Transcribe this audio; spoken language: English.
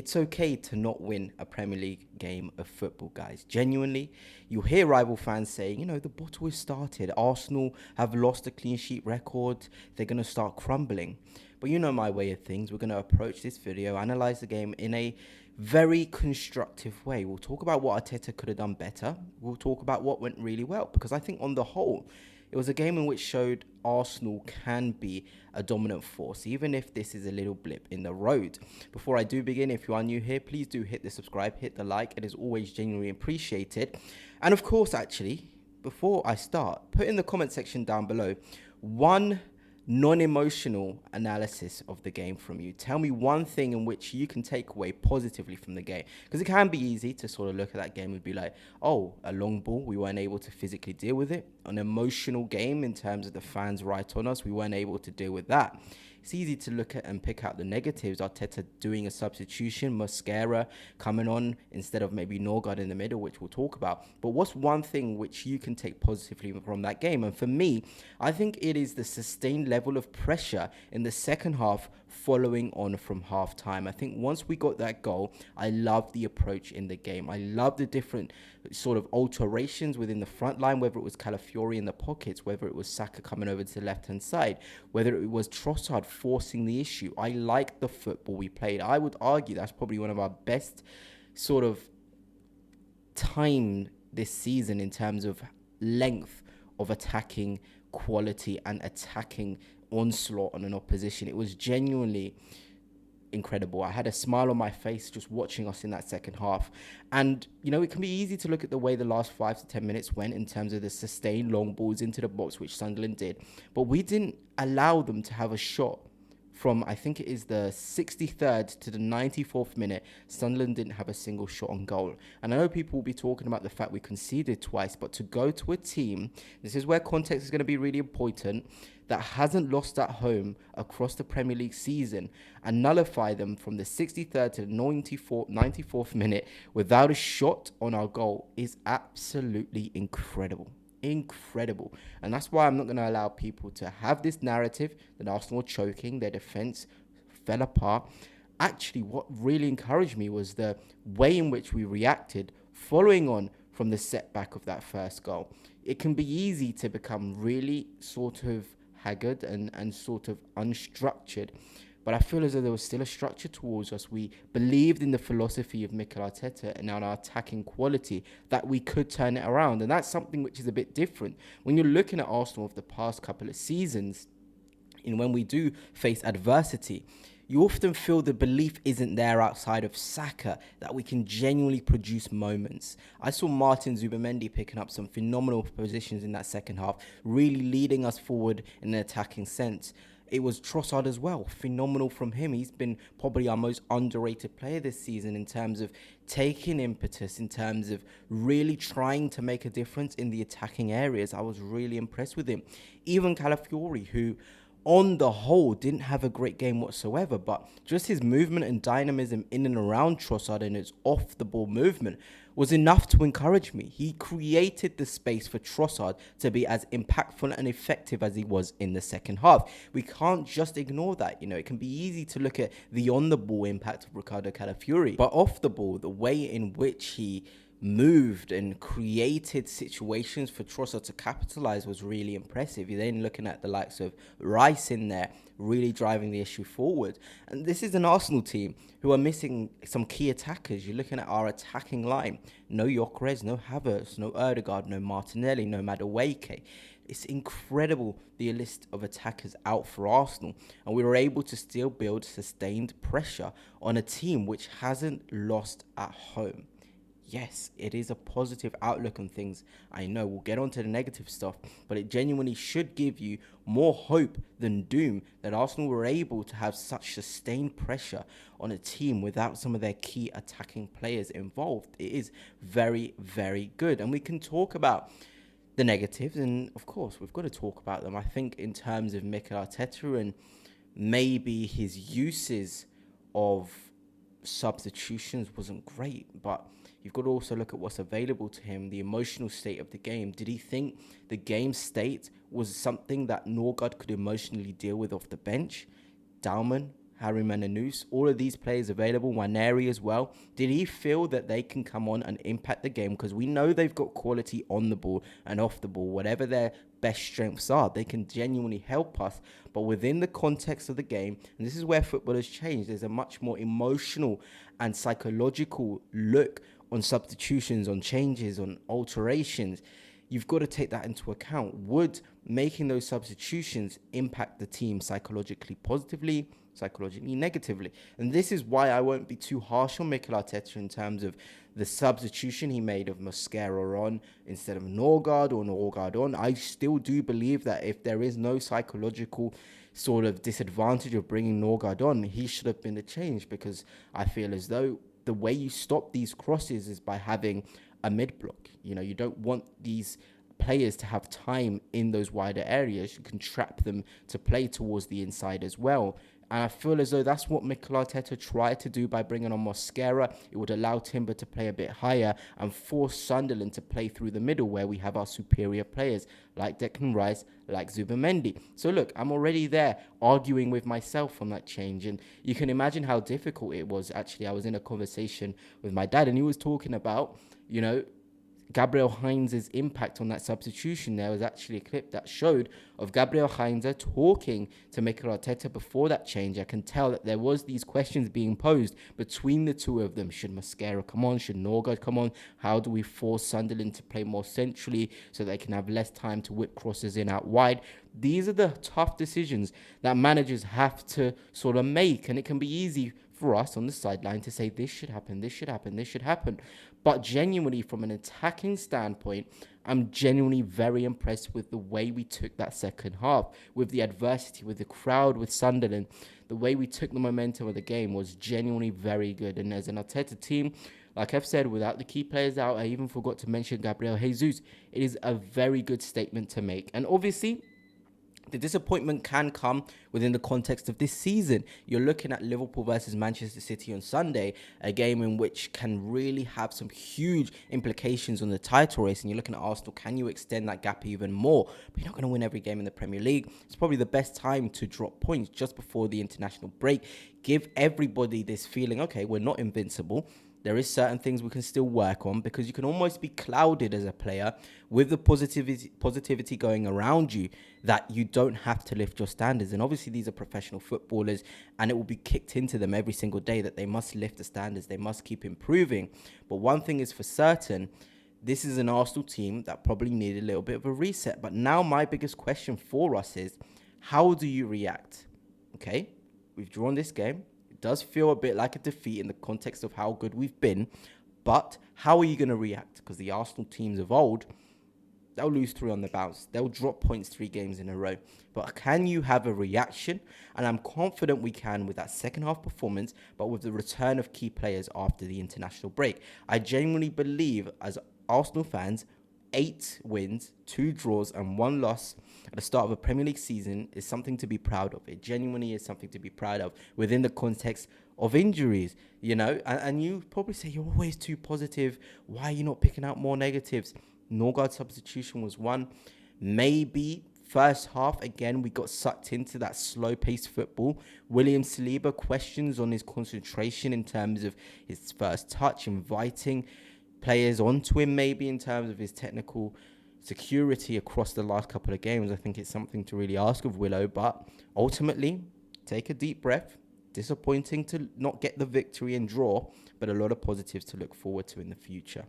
It's okay to not win a Premier League game of football, guys. Genuinely, you'll hear rival fans saying, the bottle is started. Arsenal have lost a clean sheet record. They're going to start crumbling. But you know my way of things. We're going to approach this video, analyze the game in a very constructive way. We'll talk about what Arteta could have done better. We'll talk about what went really well. Because I think on the whole, it was a game in which showed Arsenal can be a dominant force, even if this is a little blip in the road. Before I do begin, if you are new here, please do hit the subscribe, hit the like. It is always genuinely appreciated. And of course, actually, before I start, put in the comment section down below one non-emotional analysis of the game from you. Tell me one thing in which you can take away positively from the game, because it can be easy to sort of look at that game and be like, oh, a long ball, we weren't able to physically deal with it. An emotional game in terms of the fans right on us, we weren't able to deal with that. It's easy to look at and pick out the negatives. Arteta doing a substitution, Mascara coming on instead of maybe Norgard in the middle, which we'll talk about. But what's one thing which you can take positively from that game? And for me, I think it is the sustained level of pressure in the second half following on from half time. I think once we got that goal, I loved the approach in the game. I loved the different sort of alterations within the front line, whether it was Calafiori in the pockets, whether it was Saka coming over to the left-hand side, whether it was Trossard forcing the issue. I liked the football we played. I would argue that's probably one of our best sort of time this season in terms of length of attacking quality and attacking onslaught on an opposition. It was genuinely incredible. I had a smile on my face just watching us in that second half. And, it can be easy to look at the way the last 5 to 10 minutes went in terms of the sustained long balls into the box, which Sunderland did. But we didn't allow them to have a shot. From, I think it is the 63rd to the 94th minute, Sunderland didn't have a single shot on goal. And I know people will be talking about the fact we conceded twice, but to go to a team, this is where context is going to be really important, that hasn't lost at home across the Premier League season and nullify them from the 63rd to the 94th minute without a shot on our goal is absolutely incredible. Incredible. And that's why I'm not going to allow people to have this narrative that Arsenal were choking, their defense fell apart. Actually, what really encouraged me was the way in which we reacted following on from the setback of that first goal. It can be easy to become really sort of haggard and sort of unstructured, but I feel as though there was still a structure towards us. We believed in the philosophy of Mikel Arteta and our attacking quality, that we could turn it around. And that's something which is a bit different. When you're looking at Arsenal of the past couple of seasons, and when we do face adversity, you often feel the belief isn't there outside of Saka that we can genuinely produce moments. I saw Martin Zubimendi picking up some phenomenal positions in that second half, really leading us forward in an attacking sense. It was Trossard as well. Phenomenal from him. He's been probably our most underrated player this season in terms of taking impetus, in terms of really trying to make a difference in the attacking areas. I was really impressed with him. Even Calafiori, who on the whole didn't have a great game whatsoever, but just his movement and dynamism in and around Trossard and his off-the-ball movement was enough to encourage me. He created the space for Trossard to be as impactful and effective as he was in the second half. We can't just ignore that. It can be easy to look at the on-the-ball impact of Ricardo Calafiori, but off the ball, the way in which he moved and created situations for Trossard to capitalize was really impressive. You're then looking at the likes of Rice in there, really driving the issue forward. And this is an Arsenal team who are missing some key attackers. You're looking at our attacking line. No Gyökeres, no Havertz, no Ødegaard, no Martinelli, no Madueke. It's incredible, the list of attackers out for Arsenal. And we were able to still build sustained pressure on a team which hasn't lost at home. Yes, it is a positive outlook on things. I know we'll get onto the negative stuff, but it genuinely should give you more hope than doom that Arsenal were able to have such sustained pressure on a team without some of their key attacking players involved. It is very, very good. And we can talk about the negatives, and of course, we've got to talk about them. I think in terms of Mikel Arteta and maybe his uses of substitutions wasn't great, but you've got to also look at what's available to him, the emotional state of the game. Did he think the game state was something that Norgard could emotionally deal with off the bench? Dalman Harry Menanous, all of these players available, Waneri as well. Did he feel that they can come on and impact the game? Because we know they've got quality on the ball and off the ball. Whatever their best strengths are, they can genuinely help us. But within the context of the game, and this is where football has changed, there's a much more emotional and psychological look on substitutions, on changes, on alterations. You've got to take that into account. Would making those substitutions impact the team psychologically positively, psychologically negatively? And this is why I won't be too harsh on Mikel Arteta in terms of the substitution he made of Mosquera on instead of Norgard or Norgard on. I still do believe that if there is no psychological sort of disadvantage of bringing Norgard on, he should have been the change, because I feel as though the way you stop these crosses is by having a mid block. You know, you don't want these players to have time in those wider areas. You can trap them to play towards the inside as well. And I feel as though that's what Mikel Arteta tried to do by bringing on Mosquera. It would allow Timber to play a bit higher and force Sunderland to play through the middle, where we have our superior players like Declan Rice, like Zubimendi. So look, I'm already there arguing with myself on that change. And you can imagine how difficult it was. Actually, I was in a conversation with my dad and he was talking about, you know, Gabriel Heinz's impact on that substitution. There was actually a clip that showed of Gabriel Heinz talking to Mikel Arteta before that change. I can tell that there was these questions being posed between the two of them. Should Mosquera come on? Should Norgard come on? How do we force Sunderland to play more centrally so they can have less time to whip crosses in out wide? These are the tough decisions that managers have to sort of make, and it can be easy for us on the sideline to say this should happen, this should happen, this should happen. But genuinely, from an attacking standpoint, I'm genuinely very impressed with the way we took that second half, with the adversity, with the crowd, with Sunderland. The way we took the momentum of the game was genuinely very good. And as an Arteta team, like I've said, without the key players out, I even forgot to mention Gabriel Jesus. It is a very good statement to make. And obviously, the disappointment can come within the context of this season. You're looking at Liverpool versus Manchester City on Sunday, a game in which can really have some huge implications on the title race. And you're looking at Arsenal, can you extend that gap even more? But you're not going to win every game in the Premier League. It's probably the best time to drop points just before the international break. Give everybody this feeling, okay, we're not invincible. There is certain things we can still work on, because you can almost be clouded as a player with the positivity going around you that you don't have to lift your standards. And obviously these are professional footballers, and it will be kicked into them every single day that they must lift the standards. They must keep improving. But one thing is for certain, this is an Arsenal team that probably needed a little bit of a reset. But now my biggest question for us is, how do you react? Okay, we've drawn this game. Does feel a bit like a defeat in the context of how good we've been, but how are you going to react? Because the Arsenal teams of old, they'll lose 3 on the bounce. They'll drop points 3 games in a row. But can you have a reaction? And I'm confident we can with that second half performance, but with the return of key players after the international break. I genuinely believe, as Arsenal fans, 8 wins, 2 draws and 1 loss at the start of a Premier League season is something to be proud of. It genuinely is something to be proud of within the context of injuries, you know. And you probably say, you're always too positive. Why are you not picking out more negatives? Norgard substitution was one. Maybe first half, again, we got sucked into that slow-paced football. William Saliba, questions on his concentration in terms of his first touch, inviting players onto him maybe in terms of his technical security across the last couple of games. I think it's something to really ask of Willow, but ultimately, take a deep breath. Disappointing to not get the victory and draw, but a lot of positives to look forward to in the future.